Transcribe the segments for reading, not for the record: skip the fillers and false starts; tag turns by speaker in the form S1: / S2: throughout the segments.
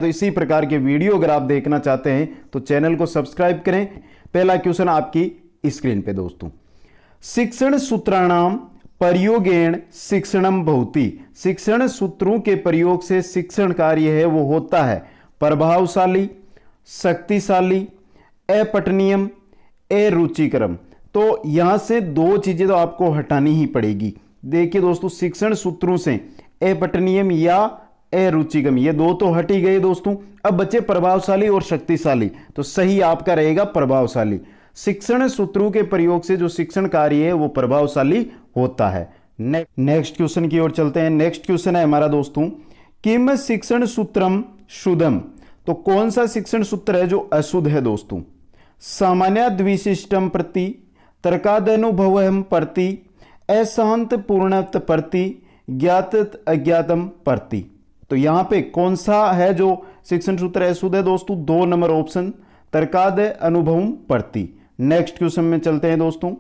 S1: तो इसी प्रकार के वीडियो अगर आप देखना चाहते हैं तो चैनल को सब्सक्राइब करें। पहला क्वेश्चन आपकी स्क्रीन पे दोस्तों, शिक्षण सूत्राणाम प्रयोगेण शिक्षणम भवति। शिक्षण सूत्रों के प्रयोग से शिक्षण कार्य है वो होता है प्रभावशाली, शक्तिशाली, अपठनीयम, अरुचिकरम। तो यहां से दो चीजें तो आपको हटानी ही पड़ेगी। देखिए दोस्तों, शिक्षण सूत्रों से अपठनीयम या अरुचिकरम, ये दो तो हट ही गए दोस्तों। अब बचे प्रभावशाली और शक्तिशाली, तो सही आपका रहेगा प्रभावशाली। शिक्षण सूत्रों के प्रयोग से जो शिक्षण कार्य है वो प्रभावशाली होता है। नेक्स्ट क्वेश्चन की ओर चलते हैं। नेक्स्ट क्वेश्चन है हमारा दोस्तों, किम शिक्षण सूत्रम शुद्धम। तो कौन सा शिक्षण सूत्र है जो अशुद्ध है दोस्तों? सामान्य द्विशिष्टम प्रति, तर्कादनुभवम प्रति, अशांत पूर्णत प्रति, ज्ञात अज्ञातम प्रति। तो यहां पे कौन सा है जो शिक्षण सूत्र अशुद्ध है दोस्तों? 2 नंबर ऑप्शन, तर्काद अनुभवम प्रति। नेक्स्ट क्वेश्चन में चलते हैं दोस्तों,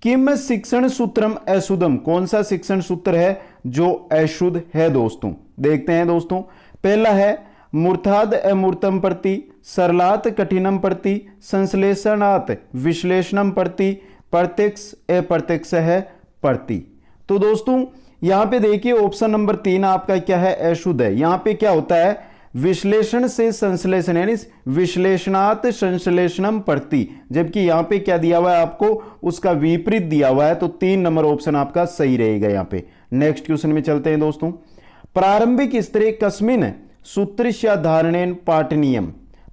S1: किम शिक्षण सूत्रम अशुद्धम। कौन सा शिक्षण सूत्र है जो अशुद्ध है दोस्तों? देखते हैं दोस्तों। पहला है मूर्धाद अमूर्तम प्रति, सरलात कठिनम प्रति, संश्लेषणात विश्लेषणम प्रति, प्रत्यक्ष अप्रत्यक्ष है प्रति। तो दोस्तों यहां पे देखिए ऑप्शन नंबर 3 आपका क्या है? अशुद्ध है। यहां पे क्या होता है? विश्लेषण से संश्लेषण, यानी विश्लेषणात संश्लेषणम प्रति, जबकि यहां पे क्या दिया हुआ है आपको? उसका विपरीत दिया हुआ है। तो 3 नंबर ऑप्शन आपका सही रहेगा यहां पे। नेक्स्ट क्वेश्चन में चलते हैं दोस्तों, प्रारंभिक स्तरे कस्मिन सूत्रस्य धारणेन पाठनीयम।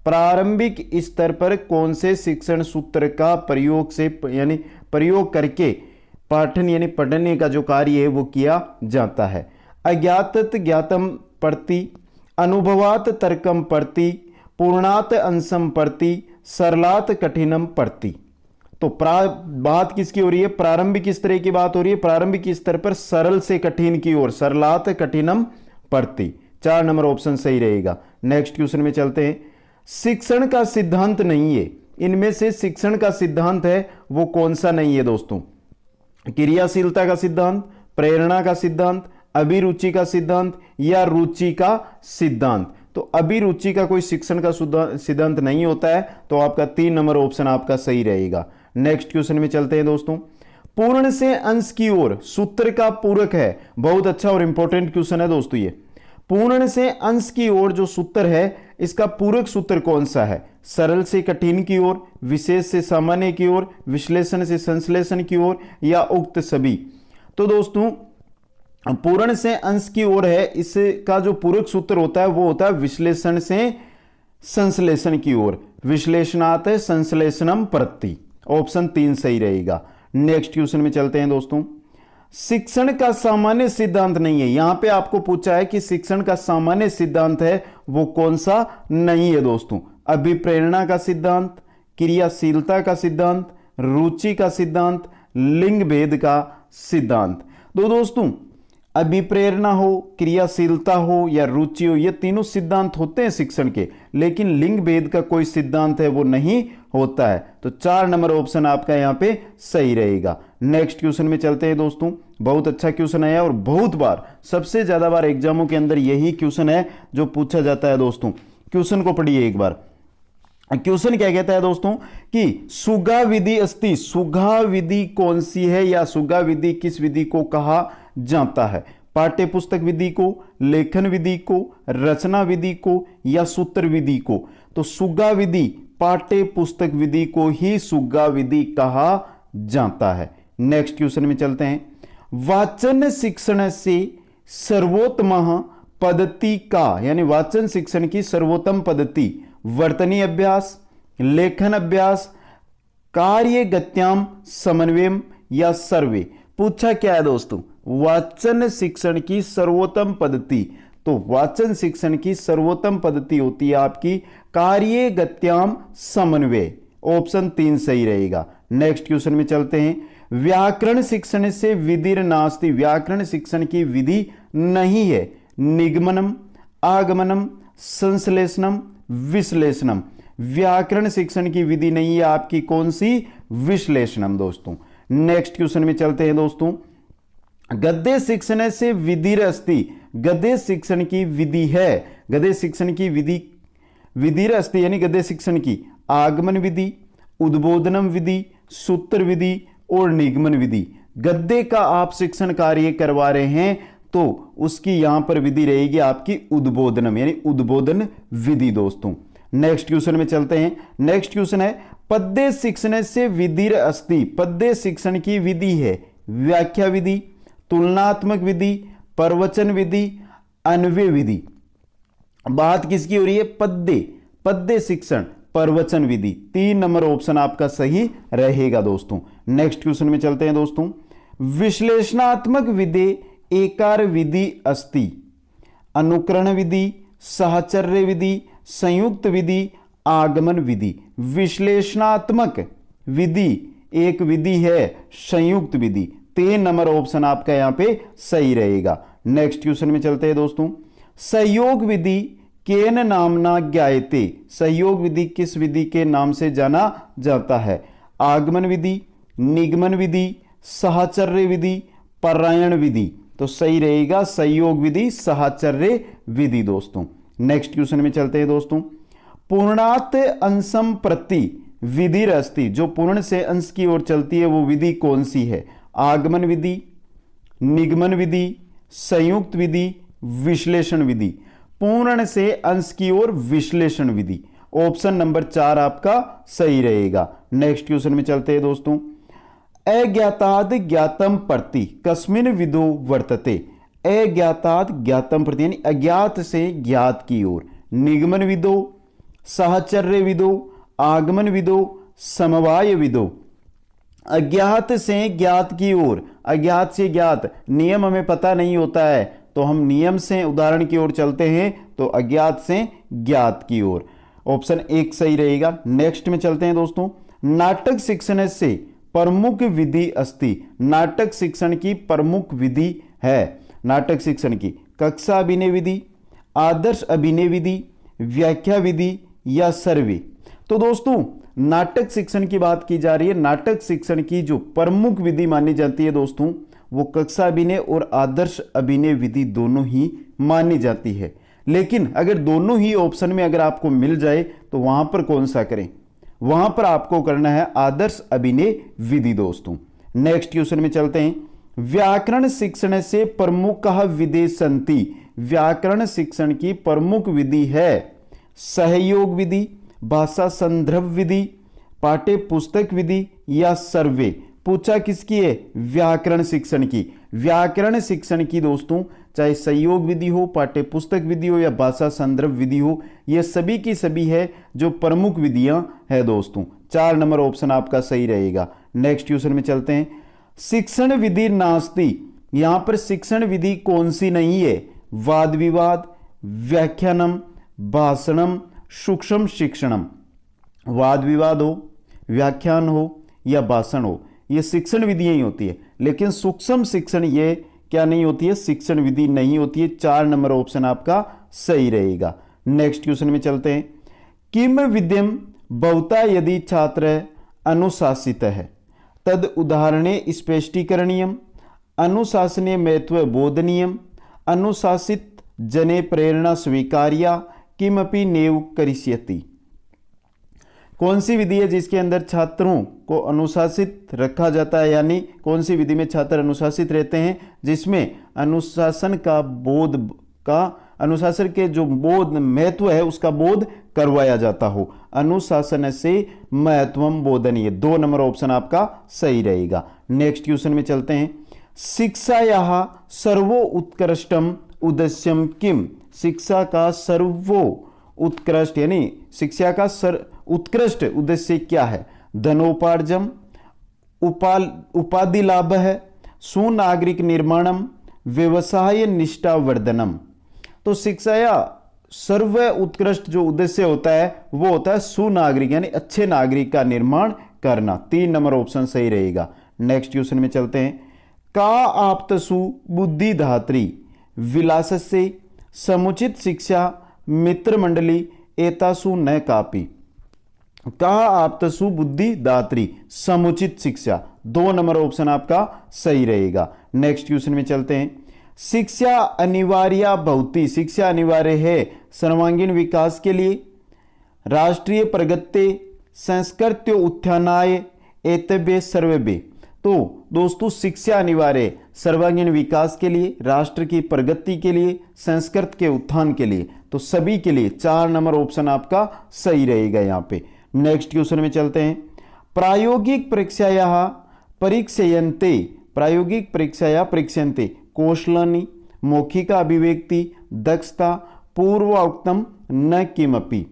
S1: प्रारंभिक स्तर पर कौन से शिक्षण सूत्र का प्रयोग से यानी प्रयोग करके पाठन यानी पढ़ने का जो कार्य है वो किया जाता है? अज्ञातत ज्ञातम प्रति, अनुभवात तर्कम प्रति, पूर्णात अंशम प्रति, सरलात कठिनम प्रति। तो बात किसकी हो रही है? प्रारंभिक स्तर की बात हो रही है। प्रारंभिक स्तर पर सरल से कठिन की ओर, सरलात कठिनम प्रति। 4 नंबर ऑप्शन सही रहेगा। नेक्स्ट क्वेश्चन में चलते हैं, शिक्षण का सिद्धांत नहीं है, इनमें से शिक्षण का सिद्धांत है वो कौन सा नहीं है दोस्तों? क्रियाशीलता का सिद्धांत, प्रेरणा का सिद्धांत, अभिरुचि का सिद्धांत या रुचि का सिद्धांत। तो अभिरुचि का कोई शिक्षण का सिद्धांत नहीं होता है, तो आपका 3 नंबर ऑप्शन आपका सही रहेगा। नेक्स्ट क्वेश्चन में चलते हैं दोस्तों, पूर्ण से अंश की ओर सूत्र का पूरक है। बहुत अच्छा और इंपॉर्टेंट क्वेश्चन है दोस्तों ये। पूर्ण से अंश की ओर जो सूत्र है इसका पूरक सूत्र कौन सा है? सरल से कठिन की ओर, विशेष से सामान्य की ओर, विश्लेषण से संश्लेषण की ओर या उक्त सभी। तो दोस्तों पूर्ण से अंश की ओर है, इसका जो पूरक सूत्र होता है वो होता है विश्लेषण से संश्लेषण की ओर, विश्लेषणात संश्लेषणम प्रति। ऑप्शन 3 सही रहेगा। नेक्स्ट क्वेश्चन में चलते हैं दोस्तों, शिक्षण का सामान्य सिद्धांत नहीं है। यहां पे आपको पूछा है कि शिक्षण का सामान्य सिद्धांत है वो कौन सा नहीं है दोस्तों? अभिप्रेरणा का सिद्धांत, क्रियाशीलता का सिद्धांत, रुचि का सिद्धांत, लिंग भेद का सिद्धांत। तो दोस्तों अभिप्रेरणा हो, क्रियाशीलता हो या रुचि हो, ये तीनों सिद्धांत होते हैं शिक्षण के, लेकिन लिंग भेद का कोई सिद्धांत है वो नहीं होता है। तो 4 नंबर ऑप्शन आपका यहां पे सही रहेगा। नेक्स्ट क्वेश्चन में चलते हैं दोस्तों, बहुत अच्छा क्वेश्चन है और बहुत बार, सबसे ज्यादा बार एग्जामों के अंदर यही क्वेश्चन है जो पूछा जाता है दोस्तों। क्वेश्चन को पढ़िए एक बार। क्वेश्चन क्या कहता है दोस्तों कि सुगा विधि अस्ति। सुगा विधि कौन सी है या सुगा विधि किस विधि को कहा जाता है? पाठ्य पुस्तक विधि को, लेखन विधि को, रचना विधि को या सूत्र विधि को? तो सुगा विधि पाठ्य पुस्तक विधि को ही सुगा विधि कहा जाता है। नेक्स्ट क्वेश्चन में चलते हैं, वाचन शिक्षण से सर्वोत्तम पद्धति का यानी वाचन शिक्षण की सर्वोत्तम पद्धति वर्तनी अभ्यास, लेखन अभ्यास, कार्य गत्याम समन्वयम या सर्वे। पूछा क्या है दोस्तों? वाचन शिक्षण की सर्वोत्तम पद्धति। तो वाचन शिक्षण की सर्वोत्तम पद्धति होती है आपकी कार्य गत्याम समन्वय। ऑप्शन 3 सही रहेगा। नेक्स्ट क्वेश्चन में चलते हैं, व्याकरण शिक्षण से विधिर नास्ति। व्याकरण शिक्षण की विधि नहीं है। निगमनम, आगमनम, संश्लेषणम, विश्लेषणम। व्याकरण शिक्षण की विधि नहीं है आपकी कौन सी? विश्लेषणम दोस्तों। नेक्स्ट क्वेश्चन में चलते हैं दोस्तों, गद्य शिक्षण से विधिर अस्ति, गद्य शिक्षण की विधि है, गद्य शिक्षण की विधि, विधिर अस्ति यानी गद्य शिक्षण की आगमन विधि, उद्बोधनम विधि, सूत्र विधि और निगमन विधि। गद्य का आप शिक्षण कार्य करवा रहे हैं तो उसकी यहां पर विधि रहेगी आपकी उद्बोधनम यानी उद्बोधन विधि दोस्तों। नेक्स्ट क्वेश्चन में चलते हैं। नेक्स्ट क्वेश्चन है पद्य शिक्षण से विधिर अस्ति, पद्य शिक्षण की विधि है व्याख्या विधि, तुलनात्मक विधि, प्रवचन विधि, अन्वय विधि। बात किसकी हो रही है? पद्य, पद्य शिक्षण, प्रवचन विधि। 3 नंबर ऑप्शन आपका सही रहेगा दोस्तों। नेक्स्ट क्वेश्चन में चलते हैं दोस्तों। विश्लेषणात्मक विधि एकार विधि अस्ति, अनुकरण विधि, साहचर्य विधि, संयुक्त विधि, आगमन विधि। विश्लेषणात्मक विधि एक विधि है, संयुक्त विधि। 3 नंबर ऑप्शन आपका यहां पे सही रहेगा। नेक्स्ट क्वेश्चन में चलते हैं दोस्तों। सहयोग विधि केन नामना ज्ञायते, सहयोग विधि किस विधि के नाम से जाना जाता है? आगमन विधि, निगमन विधि, साहचर्य विधि, परायण विधि। तो सही रहेगा सहयोग विधि, साहचर्य विधि दोस्तों। नेक्स्ट क्वेश्चन में चलते हैं दोस्तों। पूर्णात अंशम प्रति विधिर अस्ति, जो पूर्ण से अंश की ओर चलती है वो विधि कौन सी है? आगमन विधि, निगमन विधि, संयुक्त विधि, विश्लेषण विधि। पूर्ण से अंश की ओर विश्लेषण विधि। ऑप्शन नंबर 4 आपका सही रहेगा। नेक्स्ट क्वेश्चन में चलते हैं दोस्तों। अज्ञाताद ज्ञातम प्रति कस्मिन विदो वर्तते, अज्ञाताद ज्ञातम प्रति यानी अज्ञात से ज्ञात की ओर। निगमन विदो, साहचर्य विदो, आगमन विदो, समवाय विदो। अज्ञात से ज्ञात की ओर, अज्ञात से ज्ञात, नियम हमें पता नहीं होता है तो हम नियम से उदाहरण की ओर चलते हैं, तो अज्ञात से ज्ञात की ओर। ऑप्शन 1 सही रहेगा। नेक्स्ट में चलते हैं दोस्तों। नाटक शिक्षण से प्रमुख विधि अस्ति, नाटक शिक्षण की प्रमुख विधि है, नाटक शिक्षण की कक्षा अभिनय विधि, आदर्श अभिनय विधि, व्याख्या विधि या सर्वे। तो दोस्तों नाटक शिक्षण की बात की जा रही है। नाटक शिक्षण की जो प्रमुख विधि मानी जाती है दोस्तों वो कक्षा अभिनय और आदर्श अभिनय विधि दोनों ही मानी जाती है। लेकिन अगर दोनों ही ऑप्शन में अगर आपको मिल जाए तो वहां पर कौन सा करें? वहां पर आपको करना है आदर्श अभिनय विधि दोस्तों। नेक्स्ट क्वेश्चन में चलते हैं। व्याकरण शिक्षण से प्रमुख विधि संति, व्याकरण शिक्षण की प्रमुख विधि है सहयोग विधि, भाषा संदर्भ विधि, पाठ्य पुस्तक विधि या सर्वे। पूछा किसकी है? व्याकरण शिक्षण की। व्याकरण शिक्षण की दोस्तों चाहे सहयोग विधि हो, पाठ्य पुस्तक विधि हो या भाषा संदर्भ विधि हो, ये सभी की सभी है जो प्रमुख विधियां है दोस्तों। 4 नंबर ऑप्शन आपका सही रहेगा। नेक्स्ट क्वेश्चन में चलते हैं। शिक्षण विधि नास्ति, यहां पर शिक्षण विधि कौन सी नहीं है? वाद विवाद, व्याख्यानम, भाषणम, सूक्ष्म शिक्षणम। वाद विवाद हो, व्याख्यान हो या भाषण हो, ये शिक्षण विधियां ही होती है। लेकिन सूक्ष्म शिक्षण ये क्या नहीं होती है? शिक्षण विधि नहीं होती है। 4 नंबर ऑप्शन आपका सही रहेगा। नेक्स्ट क्वेश्चन में चलते हैं। किम विद्यम बहुता यदि छात्र अनुशासित है तद उदाहरणे स्पष्टीकरणीयम, अनुशासने महत्व बोधनीयम, अनुशासित जने प्रेरणा स्वीकार्या, किमपि नेव करिष्यति। कौन सी विधि है जिसके अंदर छात्रों को अनुशासित रखा जाता है, यानी कौन सी विधि में छात्र अनुशासित रहते हैं जिसमें अनुशासन का बोध का, अनुशासन के जो बोध महत्व है उसका बोध करवाया जाता हो। अनुशासन से महत्वम बोधनीय। 2 नंबर ऑप्शन आपका सही रहेगा। नेक्स्ट क्वेश्चन में चलते हैं। शिक्षायाः सर्वो उत्कृष्टम उद्देश्यम किम, शिक्षा का सर्वो उत्कृष्ट यानी शिक्षा का उत्कृष्ट उद्देश्य क्या है? धनोपार्जन, उपाधि लाभ है, सुनागरिक निर्माणम, व्यवसाय निष्ठा वर्धनम। तो शिक्षा या सर्व उत्कृष्ट जो उद्देश्य होता है वो होता है सुनागरिक यानी अच्छे नागरिक का निर्माण करना। 3 नंबर ऑप्शन सही रहेगा। नेक्स्ट क्वेश्चन में चलते हैं। का आप्तसु बुद्धि धात्री विलासस्य समुचित शिक्षा मित्र मंडली एतासु न कापी। कहा आप्तसु बुद्धि दात्री समुचित शिक्षा। 2 नंबर ऑप्शन आपका सही रहेगा। नेक्स्ट क्वेश्चन में चलते हैं। शिक्षा अनिवार्य भवति, शिक्षा अनिवार्य है सर्वांगीण विकास के लिए, राष्ट्रीय प्रगति, संस्कृत्य उत्थानाय एतभ्य सर्वभ्य। तो दोस्तों शिक्षा अनिवार्य है सर्वांगीण विकास के लिए, राष्ट्र की प्रगति के लिए, संस्कृत के उत्थान के लिए, तो सभी के लिए 4 नंबर ऑप्शन आपका सही रहेगा यहाँ पे। नेक्स्ट क्वेश्चन में चलते हैं। प्रायोगिक परीक्षायाः परीक्षयन्ते, प्रायोगिक परीक्षाया परीक्षन्ते कौशलानि, मौखिक अभिव्यक्ति, दक्षता, पूर्वोक्तम न किमपि।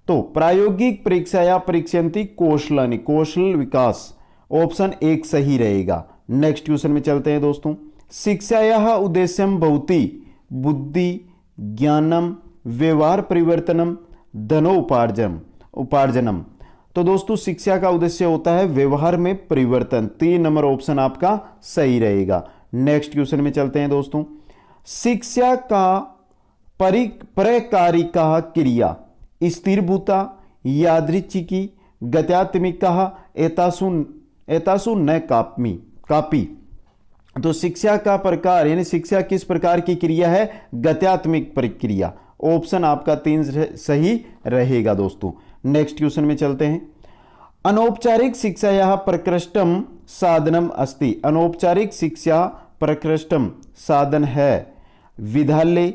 S1: तो प्रायोगिक परीक्षाया परीक्षन्ति कौशलानि, कौशल विकास, ऑप्शन 1 सही रहेगा। नेक्स्ट क्वेश्चन में चलते हैं दोस्तों। शिक्षायाः उद्देश्यम भवति बुद्धि ज्ञानम व्यवहार परिवर्तनम धनोपार्जनम। तो दोस्तों शिक्षा का उद्देश्य होता है व्यवहार में परिवर्तन, 3 नंबर ऑप्शन आपका सही रहेगा। नेक्स्ट क्वेश्चन में चलते हैं दोस्तों। शिक्षा का प्रकारिका क्रिया स्थिरभूता यादृच्छिकी गत्यात्मिका एतासु न कापी। तो शिक्षा का प्रकार यानी शिक्षा किस प्रकार की क्रिया है, गत्यात्मिक प्रक्रिया, ऑप्शन आपका 3 सही रहेगा दोस्तों। नेक्स्ट क्वेश्चन में चलते हैं। अनौपचारिक शिक्षायाः प्रकृष्टम साधनम अस्ति, अनौपचारिक शिक्षा प्रकृष्टम साधन है विद्यालय,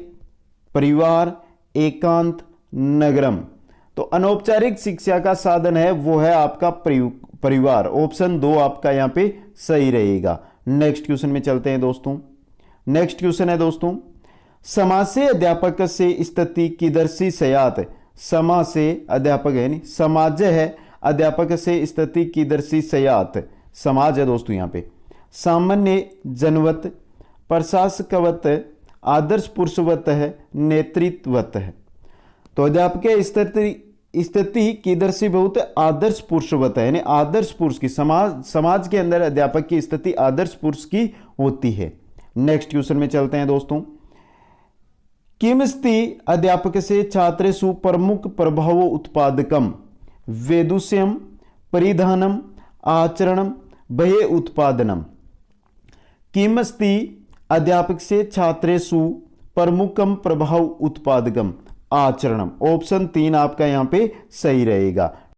S1: परिवार, एकांत, नगरम। तो अनौपचारिक शिक्षा का साधन है वो है आपका परिवार, ऑप्शन 2 आपका यहां पे सही रहेगा। नेक्स्ट क्वेश्चन में चलते हैं दोस्तों। नेक्स्ट क्वेश्चन है दोस्तों, समाज से अध्यापक से स्थिति कीदर्शी सयात, समाज से अध्यापक है नहीं, समाज है अध्यापक से स्थिति कीदर्शी सयात, समाज है दोस्तों यहां पे, सामान्य जनवत, प्रशासकवत, आदर्श पुरुषवत है, नेतृत्ववत है। तो अध्यापक स्थिति कीदर्शी बहुत आदर्श पुरुषवत है, यानी आदर्श पुरुष की, समाज के अंदर अध्यापक की स्थिति आदर्श पुरुष की होती है। नेक्स्ट क्वेश्चन में चलते हैं दोस्तों। किमस्ति अध्यापक से छात्रेषु प्रमुख प्रभाव उत्पादकम वेदुष्यम परिधानम आचरणम भय उत्पादनम। किमस्ति अध्यापक से छात्रेषु प्रमुखम प्रभाव उत्पादकम आचरणम, ऑप्शन 3 आपका यहां पे सही रहेगा।